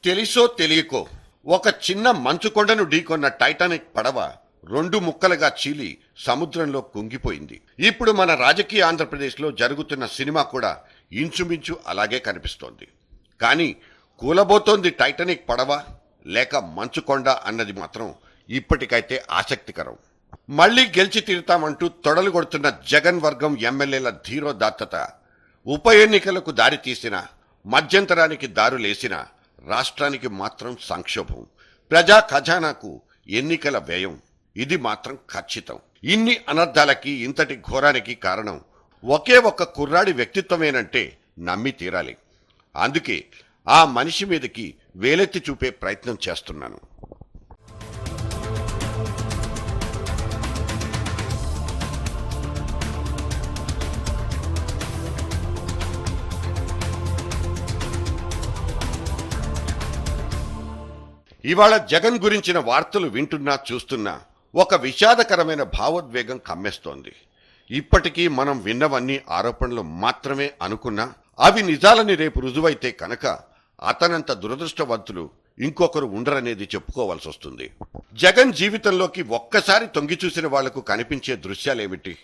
తెలిసో తెలియకో ఒక చిన్న మంచుకొండను ఢీకొన్న టైటానిక్ పడవ రెండు ముక్కలుగా చీలి సముద్రంలో కుంగిపోయింది. ఇప్పుడు మన రాజకీయ ఆంధ్రప్రదేశ్లో జరుగుతున్న సినిమా కూడా ఇంచుమించు అలాగే కనిపిస్తోంది. కానీ కూలబోతోంది టైటానిక్ పడవ లేక మంచుకొండ అన్నది మాత్రం ఇప్పటికైతే ఆసక్తికరం. మళ్లీ గెలిచి తీరుతామంటూ తొడలు కొడుతున్న జగన్ వర్గం ఎమ్మెల్యేల ధీరోదాత్తత ఉప ఎన్నికలకు దారి తీసిన, మధ్యంతరానికి దారులేసిన రాష్ట్రానికి మాత్రం సంక్షోభం, ప్రజా ఖజానాకు ఎన్నికల వ్యయం, ఇది మాత్రం ఖచ్చితం. ఇన్ని అనర్థాలకి, ఇంతటి ఘోరానికి కారణం ఒకే ఒక్క కుర్రాడి వ్యక్తిత్వమేనంటే నమ్మి తీరాలి. అందుకే ఆ మనిషి మీదకి వేలెత్తి చూపే ప్రయత్నం చేస్తున్నాను. ఇవాళ జగన్ గురించిన వార్తలు వింటున్నా చూస్తున్నా ఒక విషాదకరమైన భావోద్వేగం కమ్మేస్తోంది. ఇప్పటికీ మనం విన్నవన్నీ ఆరోపణలు మాత్రమే అనుకున్నా అవి నిజాలని రేపు రుజువైతే కనుక అతనంత దురదృష్టవంతులు ఇంకొకరు ఉండరనేది చెప్పుకోవాల్సి వస్తుంది. జగన్ జీవితంలోకి ఒక్కసారి తొంగి చూసిన వాళ్లకు కనిపించే దృశ్యాలేమిటి?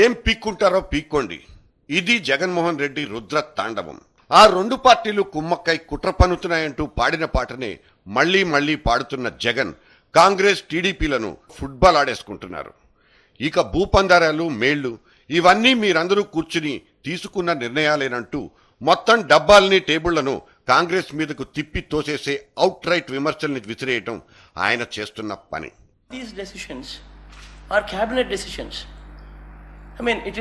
ఏం పీక్కుంటారో పీక్కోండి, ఇది జగన్మోహన్ రెడ్డి రుద్ర తాండవం. ఆ రెండు పార్టీలు కుమ్మక్కై కుట్ర పన్నుతున్నాయంటూ పాడిన పాటనే మళ్లీ మళ్లీ పాడుతున్న జగన్ కాంగ్రెస్ టీడీపీలను ఫుట్బాల్ ఆడేసుకుంటున్నారు. ఇక భూపందారాలు, మేళ్లు ఇవన్నీ మీరందరూ కూర్చుని తీసుకున్న నిర్ణయాలేనంటూ మొత్తం డబ్బాల్ని, టేబుళ్లను కాంగ్రెస్ మీదకు తిప్పి తోసేసే అవుట్ రైట్ విమర్శల్ని విసిరేయటం ఆయన చేస్తున్న పని. These decisions are cabinet decisions. I mean, it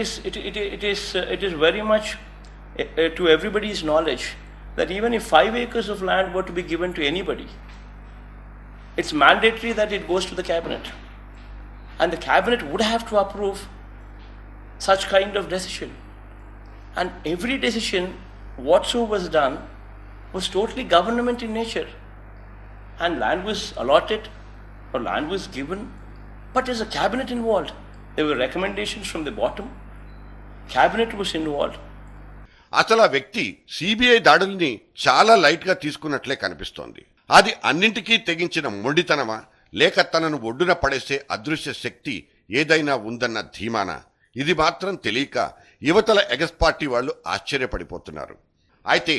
is very much to everybody's knowledge that even if 5 acres of land were to be given to anybody, it's mandatory that it goes to the cabinet, and the cabinet would have to approve such kind of decision. And every decision whatsoever was done was totally government in nature, and land was allotted or land was given, but there's a cabinet involved. There were recommendations from the bottom. Cabinet was involved. అసలు ఆ వ్యక్తి CBI దాడుల్ని చాలా light గా తీసుకున్నట్లే కనిపిస్తోంది. అది అన్నింటికీ తెగించిన మొండితనమా, లేక తనను ఒడ్డున పడేసే అదృశ్య శక్తి ఏదైనా ఉందన్న ధీమానా? ఇది మాత్రం తెలియక యువతల ఎగస్ పార్టీ వాళ్ళు ఆశ్చర్యపడిపోతున్నారు. అయితే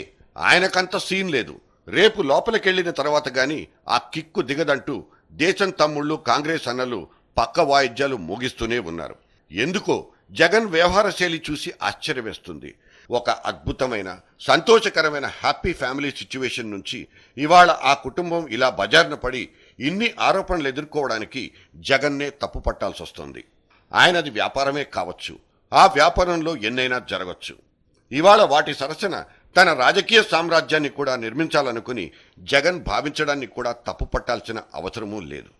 ఆయనకంత సీన్ లేదు. రేపు లోపలికెళ్లిన తర్వాత గాని ఆ కిక్కు దిగదంటూ దేశం తమ్ముళ్ళు, కాంగ్రెస్ అన్నలు పక్క వాయిద్యాలు మోగిస్తూనే ఉన్నారు. ఎందుకో జగన్ వ్యవహార శైలి చూసి ఆశ్చర్యమేస్తుంది. ఒక అద్భుతమైన, సంతోషకరమైన హ్యాపీ ఫ్యామిలీ సిచ్యువేషన్ నుంచి ఇవాళ ఆ కుటుంబం ఇలా బజార్న పడి ఇన్ని ఆరోపణలు ఎదుర్కోవడానికి జగన్నే తప్పు పట్టాల్సి వస్తుంది. ఆయనది వ్యాపారమే కావచ్చు, ఆ వ్యాపారంలో ఎన్నైనా జరగచ్చు. ఇవాళ వాటి సరసన తన రాజకీయ సామ్రాజ్యాన్ని కూడా నిర్మించాలనుకుని జగన్ భావించడాన్ని కూడా తప్పు పట్టాల్సిన అవసరమూ లేదు.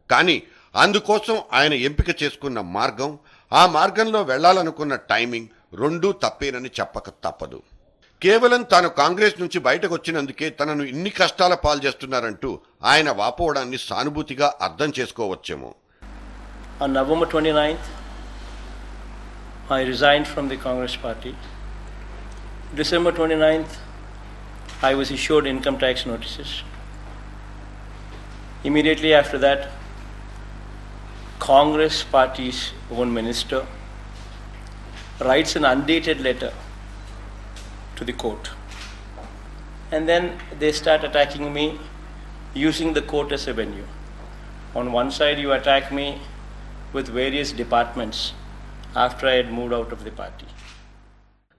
కానీ అందుకోసం ఆయన ఎంపిక చేసుకున్న మార్గం, ఆ మార్గంలో వెళ్లాలనుకున్న టైమింగ్ రెండూ తప్పేనని చెప్పక తప్పదు. కేవలం తాను కాంగ్రెస్ నుంచి బయటకు వచ్చినందుకే తనను ఇన్ని కష్టాల పాలు చేస్తున్నారంటూ ఆయన వాపోవడాన్ని సానుభూతిగా అర్థం చేసుకోవచ్చేమో. On November 29th, I resigned from the Congress party. December 29th, I was issued income tax notices. Immediately after that, Congress party's own minister writes an undated letter to the court, and then they start attacking me using the court as a venue. On one side you attack me with various departments after I had moved out of the party.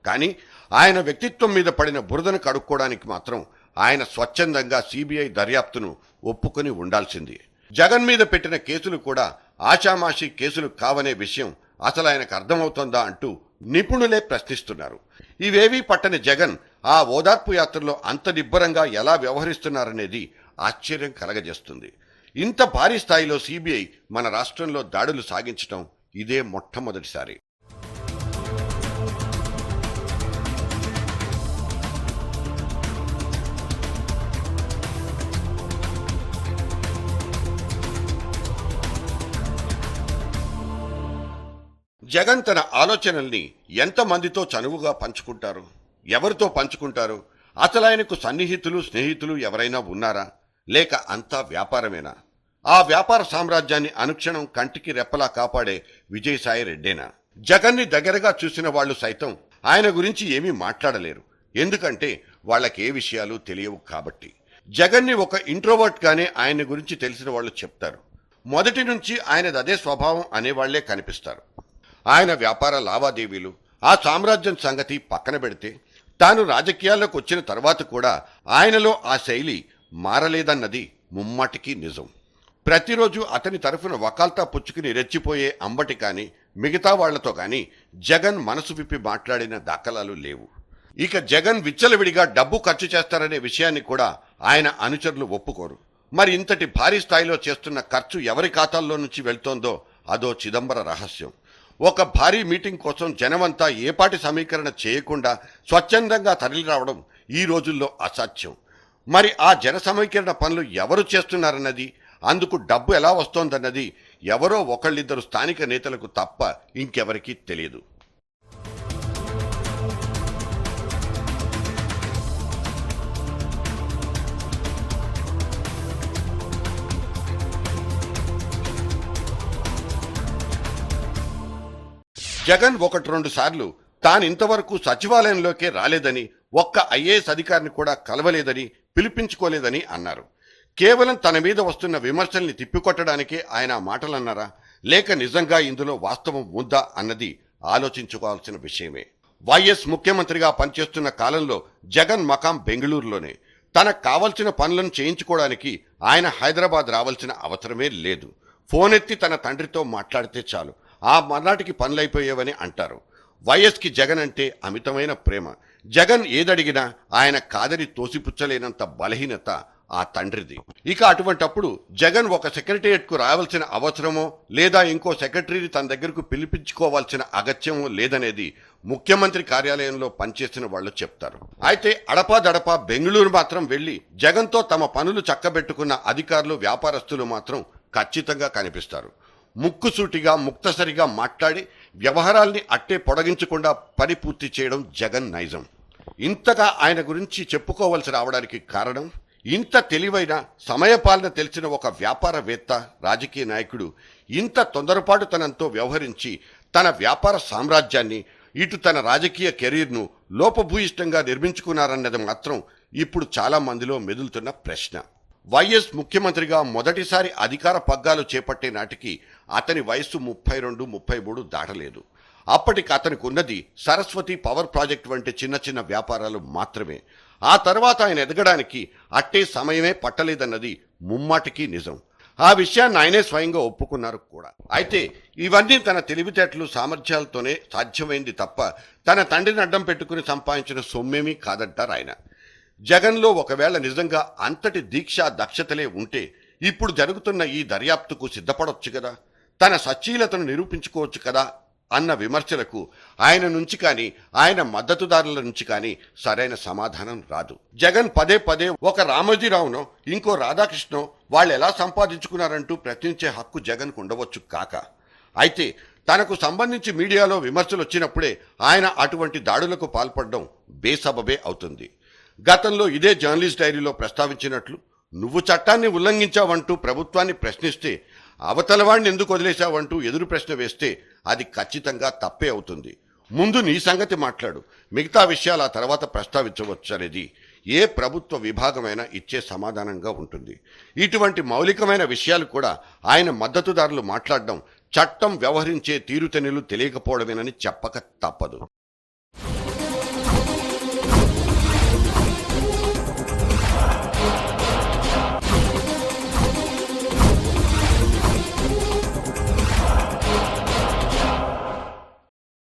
కానీ ఆయన వ్యక్తిత్వం మీద పడిన బురదను కడుక్కోవడానికి మాత్రం ఆయన స్వచ్ఛందంగా CBI దర్యాప్తును ఒప్పుకొని ఉండాల్సింది. జగన్ మీద పెట్టిన కేసులు కూడా ఆషామాషి కేసులు కావనే విషయం అసలు ఆయనకు అర్థమవుతోందా అంటూ నిపుణులే ప్రశ్నిస్తున్నారు. ఇవేవీ పట్టని జగన్ ఆ ఓదార్పు యాత్రలో అంత నిబ్బరంగా ఎలా వ్యవహరిస్తున్నారనేది ఆశ్చర్యం కలగజేస్తుంది. ఇంత భారీ స్థాయిలో సిబిఐ మన రాష్ట్రంలో దాడులు సాగించడం ఇదే మొట్టమొదటిసారి. జగన్ తన ఆలోచనల్ని ఎంతమందితో చనువుగా పంచుకుంటారు, ఎవరితో పంచుకుంటారు, అసలు ఆయనకు సన్నిహితులు స్నేహితులు ఎవరైనా ఉన్నారా, లేక అంతా వ్యాపారమేనా? ఆ వ్యాపార సామ్రాజ్యాన్ని అనుక్షణం కంటికి రెప్పలా కాపాడే విజయసాయి రెడ్డేనా? జగన్ని దగ్గరగా చూసిన వాళ్ళు సైతం ఆయన గురించి ఏమీ మాట్లాడలేరు. ఎందుకంటే వాళ్ళకే విషయాలు తెలియవు కాబట్టి. జగన్ని ఒక ఇంట్రోవర్ట్ గానే ఆయన గురించి తెలిసిన వాళ్ళు చెప్తారు. మొదటి నుంచి ఆయనది అదే స్వభావం అనేవాళ్లే కనిపిస్తారు. ఆయన వ్యాపార లావాదేవీలు, ఆ సామ్రాజ్యం సంగతి పక్కన పెడితే తాను రాజకీయాల్లోకి వచ్చిన తర్వాత కూడా ఆయనలో ఆ శైలి మారలేదన్నది ముమ్మాటికి నిజం. ప్రతిరోజు అతని తరఫున వకాల్తా పుచ్చుకుని రెచ్చిపోయే అంబటి కాని మిగతా వాళ్లతో కాని జగన్ మనసు విప్పి మాట్లాడిన దాఖలాలు లేవు. ఇక జగన్ విచ్చలవిడిగా డబ్బు ఖర్చు చేస్తారనే విషయాన్ని కూడా ఆయన అనుచరులు ఒప్పుకోరు. మరి ఇంతటి భారీ స్థాయిలో చేస్తున్న ఖర్చు ఎవరి ఖాతాల్లో నుంచి వెళ్తోందో అదో చిదంబర రహస్యం. ఒక భారీ మీటింగ్ కోసం జనమంతా ఏపాటి సమీకరణ చేయకుండా స్వచ్ఛందంగా తరలి రావడం ఈ రోజుల్లో అసాధ్యం. మరి ఆ జన సమీకరణ పనులు ఎవరు చేస్తున్నారన్నది, అందుకు డబ్బు ఎలా వస్తోందన్నది ఎవరో ఒకళ్ళిద్దరు స్థానిక నేతలకు తప్ప ఇంకెవరికీ తెలియదు. జగన్ 1-2 సార్లు తానింతవరకు సచివాలయంలోకే రాలేదని, ఒక్క ఐఏఎస్ అధికారిని కూడా కలవలేదని, పిలిపించుకోలేదని అన్నారు. కేవలం తన మీద వస్తున్న విమర్శల్ని తిప్పికొట్టడానికే ఆయన మాటలన్నారా, లేక నిజంగా ఇందులో వాస్తవం ఉందా అన్నది ఆలోచించుకోవాల్సిన విషయమే. వైఎస్ ముఖ్యమంత్రిగా పనిచేస్తున్న కాలంలో జగన్ మకాం బెంగళూరులోనే. తనకు కావలసిన పనులను చేయించుకోవడానికి ఆయన హైదరాబాద్ రావాల్సిన అవసరమే లేదు. ఫోన్ ఎత్తి తన తండ్రితో మాట్లాడితే చాలు, ఆ మర్నాటికి పనులైపోయేవని అంటారు. వైఎస్కి జగన్ అంటే అమితమైన ప్రేమ. జగన్ ఏదడిగినా ఆయన కాదని తోసిపుచ్చలేనంత బలహీనత ఆ తండ్రిది. ఇక అటువంటప్పుడు జగన్ ఒక సెక్రటేరియట్కు రావాల్సిన అవసరమో లేదా ఇంకో సెక్రటరీని తన దగ్గరకు పిలిపించుకోవాల్సిన అగత్యమో లేదనేది ముఖ్యమంత్రి కార్యాలయంలో పనిచేసిన వాళ్ళు చెప్తారు. అయితే అడపాదడపా బెంగళూరు మాత్రం వెళ్లి జగన్తో తమ పనులు చక్కబెట్టుకున్న అధికారులు, వ్యాపారస్తులు మాత్రం ఖచ్చితంగా కనిపిస్తారు. ముక్కుసూటిగా ముక్తసరిగా మాట్లాడి వ్యవహారాల్ని అట్టే పొడిగించకుండా పని పూర్తి చేయడం జగన్ నైజం. ఇంతగా ఆయన గురించి చెప్పుకోవలసి రావడానికి కారణం, ఇంత తెలివైన సమయపాలన తెలిసిన ఒక వ్యాపారవేత్త, రాజకీయ నాయకుడు ఇంత తొందరపాటుతనంతో వ్యవహరించి తన వ్యాపార సామ్రాజ్యాన్ని, ఇటు తన రాజకీయ కెరీర్ను లోపభూయిష్టంగా నిర్మించుకున్నారన్నది మాత్రం ఇప్పుడు చాలా మందిలో మెదులుతున్న ప్రశ్న. వైఎస్ ముఖ్యమంత్రిగా మొదటిసారి అధికార పగ్గాలు చేపట్టే నాటికి అతని వయస్సు 32-33 దాటలేదు. అప్పటికి అతనికి ఉన్నది సరస్వతి పవర్ ప్రాజెక్ట్ వంటి చిన్న చిన్న వ్యాపారాలు మాత్రమే. ఆ తర్వాత ఆయన ఎదగడానికి అట్టే సమయమే పట్టలేదన్నది ముమ్మాటికి నిజం. ఆ విషయాన్ని ఆయనే స్వయంగా ఒప్పుకున్నారు కూడా. అయితే ఇవన్నీ తన తెలివితేటలు, సామర్థ్యాలతోనే సాధ్యమైంది తప్ప తన తండ్రిని అడ్డం పెట్టుకుని సంపాదించిన సొమ్మేమీ కాదంటారు ఆయన. జగన్లో ఒకవేళ నిజంగా అంతటి దీక్ష, దక్షతలే ఉంటే ఇప్పుడు జరుగుతున్న ఈ దర్యాప్తుకు సిద్ధపడొచ్చు కదా, తన సచ్చీలతను నిరూపించుకోవచ్చు కదా అన్న విమర్శలకు ఆయన నుంచి కానీ ఆయన మద్దతుదారుల నుంచి కానీ సరైన సమాధానం రాదు. జగన్ పదే పదే ఒక రామోజీరావునో ఇంకో రాధాకృష్ణో వాళ్ళు ఎలా సంపాదించుకున్నారంటూ ప్రశ్నించే హక్కు జగన్కు ఉండవచ్చు కాక, అయితే తనకు సంబంధించి మీడియాలో విమర్శలు వచ్చినప్పుడే ఆయన అటువంటి దాడులకు పాల్పడడం బేసబబే అవుతుంది. గతంలో ఇదే జర్నలిస్ట్ డైరీలో ప్రస్తావించినట్లు, నువ్వు చట్టాన్ని ఉల్లంఘించావంటూ ప్రభుత్వాన్ని ప్రశ్నిస్తే అవతలవాడిని ఎందుకు వదిలేశావంటూ ఎదురు ప్రశ్న వేస్తే అది ఖచ్చితంగా తప్పే అవుతుంది. ముందు నీ సంగతి మాట్లాడు, మిగతా విషయాలు ఆ తర్వాత ప్రస్తావించవచ్చు అనేది ఏ ప్రభుత్వ విభాగమైనా ఇచ్చే సమాధానంగా ఉంటుంది. ఇటువంటి మౌలికమైన విషయాలు కూడా ఆయన మద్దతుదారులు మాట్లాడడం చట్టం వ్యవహరించే తీరుతెన్నులు తెలియకపోవడమేనని చెప్పక తప్పదు.